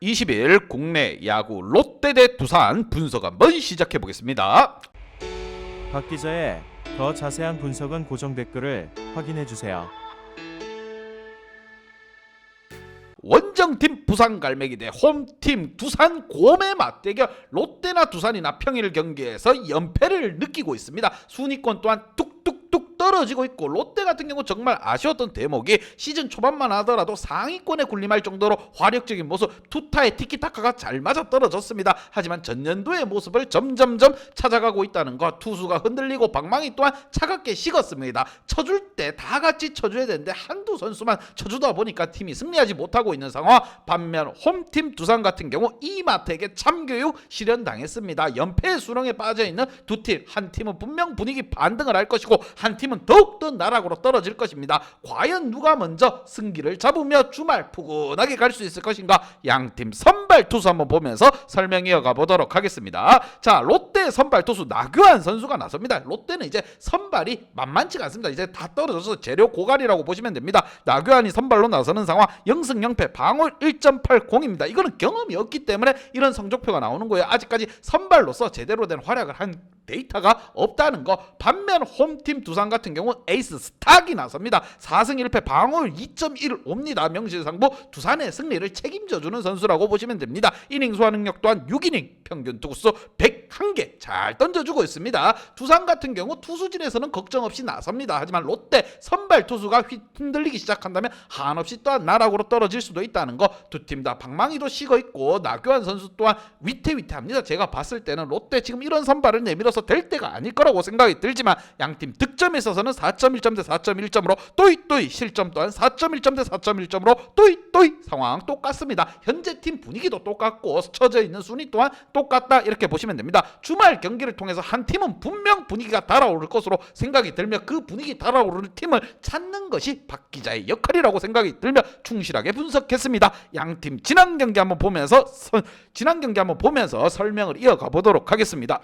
20일 국내 야구 롯데 대 두산 분석 한번 시작해 보겠습니다. 박 기자의 더 자세한 분석은 고정 댓글을 확인해 주세요. 원정팀 부산 갈매기 대 홈팀 두산 곰의 맞대결. 롯데나 두산이나 평일 경기에서 연패를 느끼고 있습니다. 순위권 또한 뚝뚝뚝 떨어지고 있고, 롯데 같은 경우 정말 아쉬웠던 대목이 시즌 초반만 하더라도 상위권에 군림할 정도로 화력적인 모습, 투타의 티키타카가 잘 맞아떨어졌습니다. 하지만 전년도의 모습을 점점점 찾아가고 있다는 것, 투수가 흔들리고 방망이 또한 차갑게 식었습니다. 쳐줄 때 다 같이 쳐줘야 되는데 한두 선수만 쳐주다 보니까 팀이 승리하지 못하고 있는 상황. 반면 홈팀 두산 같은 경우 이마트에게 참교육 실현당했습니다. 연패의 수렁에 빠져있는 두 팀, 한 팀은 분명 분위기 반등을 할 것이고 한 팀은 더욱더 나락으로 떨어질 것입니다. 과연 누가 먼저 승기를 잡으며 주말 푸근하게 갈 수 있을 것인가? 양팀 선발 투수 한번 보면서 설명 이어가 보도록 하겠습니다. 자, 롯데 선발 투수 나규환 선수가 나섭니다. 롯데는 이제 선발이 만만치가 않습니다. 이제 다 떨어져서 재료 고갈이라고 보시면 됩니다. 나규환이 선발로 나서는 상황, 0승 0패, 방울 1.80입니다. 이거는 경험이 없기 때문에 이런 성적표가 나오는 거예요. 아직까지 선발로서 제대로 된 활약을 한 데이터가 없다는 거. 반면 홈팀 두산 같은 경우 에이스 스탁이 나섭니다. 4승 1패, 방어율 2.15입니다. 명실상부 두산의 승리를 책임져주는 선수라고 보시면 됩니다. 이닝 소화 능력 또한 6이닝, 평균 투구수 101개 잘 던져주고 있습니다. 두산 같은 경우 투수진에서는 걱정 없이 나섭니다. 하지만 롯데 선발 투수가 흔들리기 시작한다면 한없이 또한 나락으로 떨어질 수도 있다는 거. 두 팀 다 방망이도 식어있고 나규환 선수 또한 위태위태합니다. 제가 봤을 때는 롯데 지금 이런 선발을 내밀어서 될 때가 아닐 거라고 생각이 들지만, 양팀 득점에 있어서는 4.1점 대 4.1점으로 또이또이, 실점 또한 4.1점 대 4.1점으로 또이또이 상황 똑같습니다. 현재 팀 분위기도 똑같고 처져 있는 순위 또한 똑같다, 이렇게 보시면 됩니다. 주말 경기를 통해서 한 팀은 분명 분위기가 달아오를 것으로 생각이 들며 그 분위기 달아오르는 팀을 찾는 것이 박 기자의 역할이라고 생각이 들며 충실하게 분석했습니다. 양팀 지난 경기 한번 보면서 설명을 이어가 보도록 하겠습니다.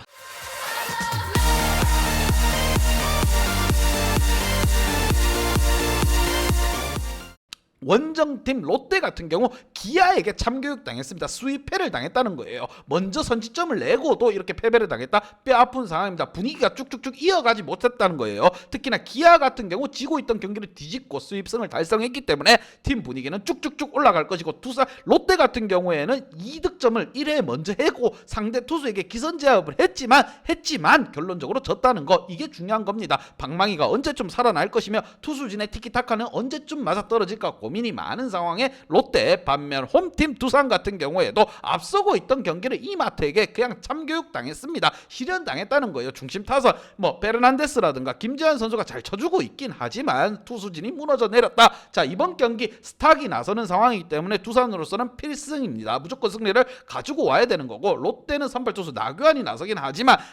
원정팀 롯데 같은 경우 기아에게 참교육 당했습니다. 수위패를 당했다는 거예요. 먼저 선취점을 내고도 이렇게 패배를 당했다, 뼈 아픈 상황입니다. 분위기가 쭉쭉쭉 이어가지 못했다는 거예요. 특히나 기아 같은 경우 지고 있던 경기를 뒤집고 수입승을 달성했기 때문에 팀 분위기는 쭉쭉쭉 올라갈 것이고, 두산 롯데 같은 경우에는 2득점을 1회 먼저 해고 상대 투수에게 기선제압을 했지만 결론적으로 졌다는 거, 이게 중요한 겁니다. 방망이가 언제쯤 살아날 것이며 투수진의 티키타카는 언제쯤 맞아떨어질까 고민이 많은 상황에 롯데, 반면 홈팀 두산 같은 경우에도 앞서고 있던 경기를 이마트에게 그냥 참교육 당했습니다. 실현당했다는 거예요. 중심 타선 베르난데스라든가 김재환 선수가 잘 쳐주고 있긴 하지만 투수진이 무너져 내렸다. 자, 이번 경기 스탁이 나서는 상황이기 때문에 두산으로서는 필승입니다. 무조건 승리를 가지고 와야 되는 거고, 롯데는 선발 투수 나규환이 나서긴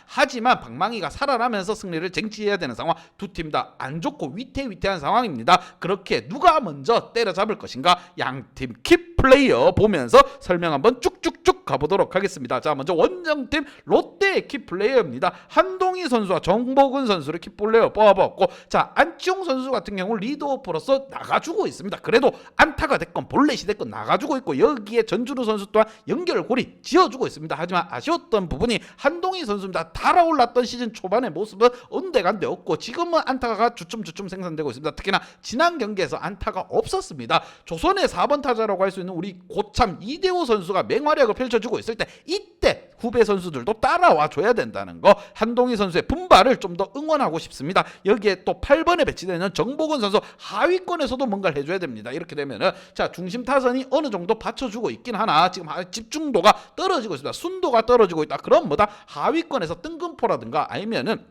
하지만 방망이가 살아나면서 승리를 쟁취해야 되는 상황. 두 팀 다 안 좋고 위태위태한 상황입니다. 그렇게 누가 먼저 때려잡을 것인가? 양팀 킥플레이어 보면서 설명 한번 쭉쭉쭉 가보도록 하겠습니다. 자, 먼저 원정팀 롯데의 킥플레이어입니다. 한동희 선수와 정복은 선수를 킥플레이어 뽑아봤고, 자, 안치홍 선수 같은 경우 리드오프로서 나가주고 있습니다. 그래도 안타가 됐건 볼넷이 됐건 나가주고 있고, 여기에 전준우 선수 또한 연결고리 지어주고 있습니다. 하지만 아쉬웠던 부분이 한동희 선수입니다. 달아올랐던 시즌 초반의 모습은 온데간데 없고 지금은 안타가 주춤주춤 생산되고 있습니다. 특히나 지난 경기에서 안타가 없었습니다. 조선의 4번 타자라고 할 수 있는 우리 고참 이대호 선수가 맹활약을 펼쳐주고 있을 때, 이때 후배 선수들도 따라와 줘야 된다는 거. 한동희 선수의 분발을 좀 더 응원하고 싶습니다. 여기에 또 8번에 배치되어 있는 정복은 선수, 하위권에서도 뭔가를 해줘야 됩니다. 이렇게 되면은 자, 중심 타선이 어느 정도 받쳐주고 있긴 하나 지금 집중도가 떨어지고 있습니다. 순도가 떨어지고 있다. 그럼 하위권에서 뜬금포라든가 아니면은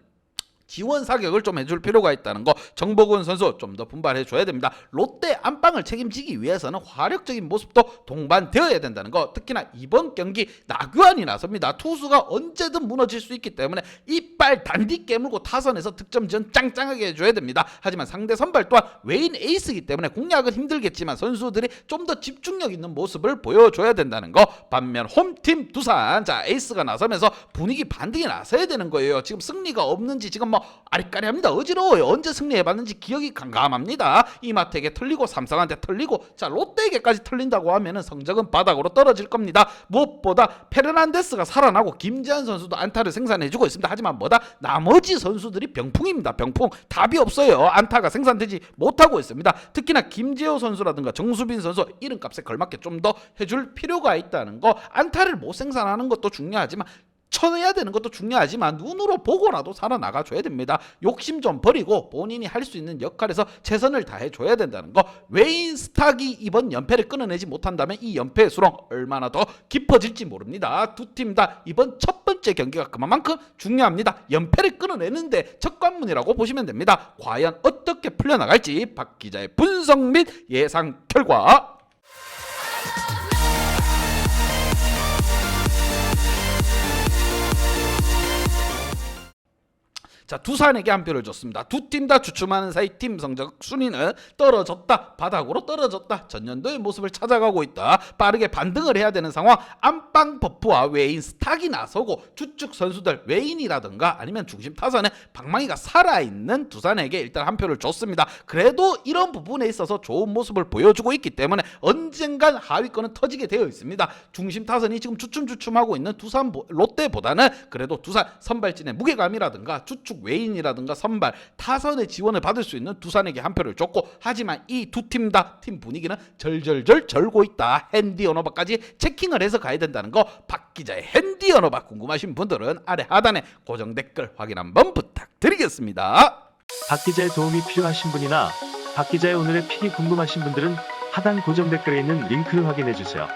지원 사격을 좀 해줄 필요가 있다는 거. 정복은 선수 좀 더 분발해 줘야 됩니다. 롯데 안방을 책임지기 위해서는 화력적인 모습도 동반되어야 된다는 거. 특히나 이번 경기 나규환이 나섭니다. 투수가 언제든 무너질 수 있기 때문에 이빨 단디 깨물고 타선에서 득점 지원 짱짱하게 해줘야 됩니다. 하지만 상대 선발 또한 외인 에이스이기 때문에 공략은 힘들겠지만 선수들이 좀 더 집중력 있는 모습을 보여줘야 된다는 거. 반면 홈팀 두산, 자, 에이스가 나서면서 분위기 반등이 나서야 되는 거예요. 지금 승리가 없는지 지금 아리까리합니다. 어지러워요. 언제 승리해봤는지 기억이 깜깜합니다. 이마트에게 털리고 삼성한테 털리고 자 롯데에게까지 털린다고 하면은 성적은 바닥으로 떨어질 겁니다. 무엇보다 페르난데스가 살아나고 김지한 선수도 안타를 생산해주고 있습니다. 하지만 나머지 선수들이 병풍입니다. 병풍. 답이 없어요. 안타가 생산되지 못하고 있습니다. 특히나 김재호 선수라든가 정수빈 선수 이름값에 걸맞게 좀 더 해줄 필요가 있다는 거. 안타를 못 생산하는 것도 중요하지만 쳐내야 되는 것도 중요하지만 눈으로 보고라도 살아나가줘야 됩니다. 욕심 좀 버리고 본인이 할 수 있는 역할에서 최선을 다해줘야 된다는 거. 웨인 스탁이 이번 연패를 끊어내지 못한다면 이 연패의 수렁 얼마나 더 깊어질지 모릅니다. 두 팀 다 이번 첫 번째 경기가 그만큼 중요합니다. 연패를 끊어내는데 첫 관문이라고 보시면 됩니다. 과연 어떻게 풀려나갈지 박 기자의 분석 및 예상 결과. 자, 두산에게 한 표를 줬습니다. 두 팀 다 주춤하는 사이 팀 성적 순위는 떨어졌다. 바닥으로 떨어졌다. 전년도의 모습을 찾아가고 있다. 빠르게 반등을 해야 되는 상황. 안방 버프와 웨인 스탁이 나서고 주축 선수들 웨인이라든가 아니면 중심 타선에 방망이가 살아있는 두산에게 일단 한 표를 줬습니다. 그래도 이런 부분에 있어서 좋은 모습을 보여주고 있기 때문에 언젠간 하위권은 터지게 되어 있습니다. 중심 타선이 지금 주춤주춤하고 있는 두산 롯데보다는 그래도 두산 선발진의 무게감이라든가 주축 웨인이라든가 선발 타선의 지원을 받을 수 있는 두산에게 한 표를 줬고, 하지만 이 두 팀 다 팀 분위기는 절절절 절고 있다. 핸디 언어바까지 체킹을 해서 가야 된다는 거. 박 기자의 핸디 언어바 궁금하신 분들은 아래 하단에 고정 댓글 확인 한번 부탁드리겠습니다. 박 기자의 도움이 필요하신 분이나 박 기자의 오늘의 픽이 궁금하신 분들은 하단 고정 댓글에 있는 링크를 확인해 주세요.